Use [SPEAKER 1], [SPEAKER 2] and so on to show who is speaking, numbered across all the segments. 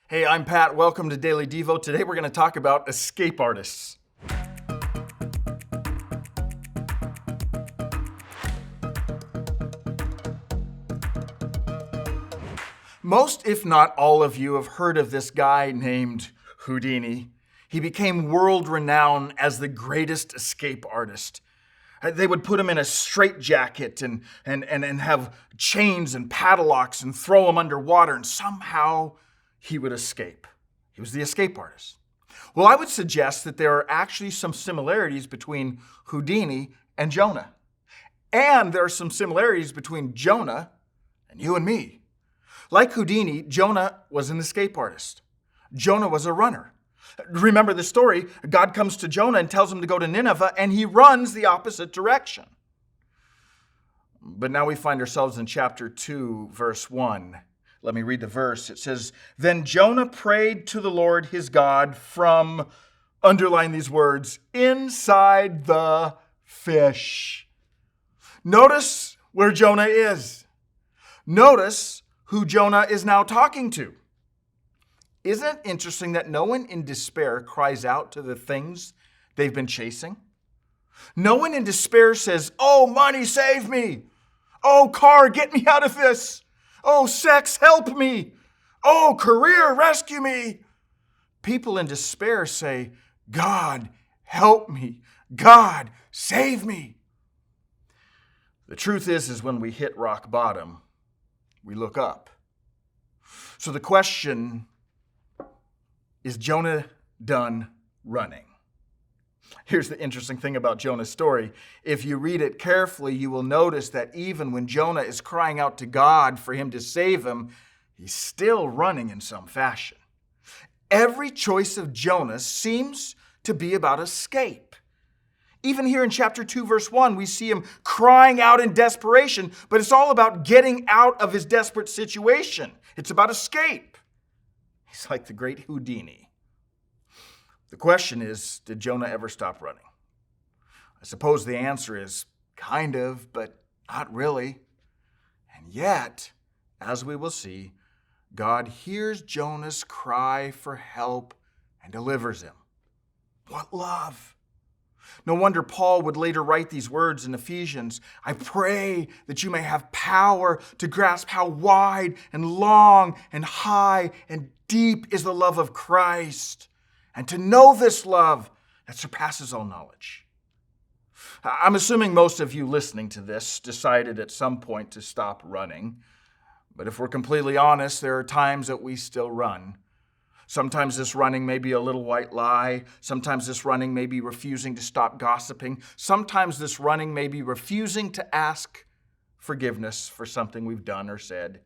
[SPEAKER 1] Hey, I'm Pat. Welcome to Daily Devo. Today we're going to talk about escape artists. Most, if not all of you, have heard of this guy named Houdini. He became world renowned as the greatest escape artist. They would put him in a straitjacket and have chains and padlocks and throw him underwater, and somehow he would escape. He was the escape artist. Well, I would suggest that there are actually some similarities between Houdini and Jonah. And there are some similarities between Jonah and you and me. Like Houdini, Jonah was an escape artist. Jonah was a runner. Remember the story, God comes to Jonah and tells him to go to Nineveh, and he runs the opposite direction. But now we find ourselves in chapter 2, verse 1. Let me read the verse. It says, "Then Jonah prayed to the Lord his God from," underline these words, "inside the fish." Notice where Jonah is. Notice who Jonah is now talking to. Isn't it interesting that no one in despair cries out to the things they've been chasing? No one in despair says, "Oh, money, save me. Oh, car, get me out of this. Oh, sex, help me. Oh, career, rescue me." People in despair say, "God, help me. God, save me." The truth is when we hit rock bottom, we look up. So the question is, Jonah done running? Here's the interesting thing about Jonah's story. If you read it carefully, you will notice that even when Jonah is crying out to God for him to save him, he's still running in some fashion. Every choice of Jonah seems to be about escape. Even here in chapter 2, verse 1, we see him crying out in desperation, but it's all about getting out of his desperate situation. It's about escape. He's like the great Houdini. The question is, did Jonah ever stop running? I suppose the answer is kind of, but not really. And yet, as we will see, God hears Jonah's cry for help and delivers him. What love! No wonder Paul would later write these words in Ephesians, "I pray that you may have power to grasp how wide and long and high and deep is the love of Christ, and to know this love that surpasses all knowledge." I'm assuming most of you listening to this decided at some point to stop running. But if we're completely honest, there are times that we still run. Sometimes this running may be a little white lie. Sometimes this running may be refusing to stop gossiping. Sometimes this running may be refusing to ask forgiveness for something we've done or said.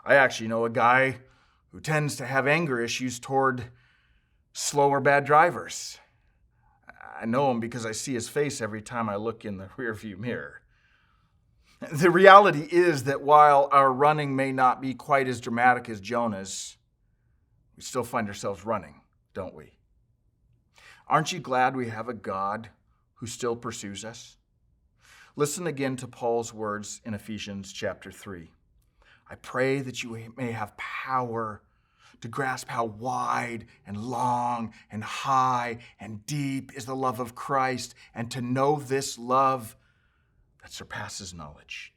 [SPEAKER 1] I actually know a guy who tends to have anger issues toward slow or bad drivers. I know him because I see his face every time I look in the rearview mirror. The reality is that while our running may not be quite as dramatic as Jonah's, we still find ourselves running, don't we? Aren't you glad we have a God who still pursues us? Listen again to Paul's words in Ephesians chapter 3. "I pray that you may have power to grasp how wide and long and high and deep is the love of Christ, and to know this love that surpasses knowledge."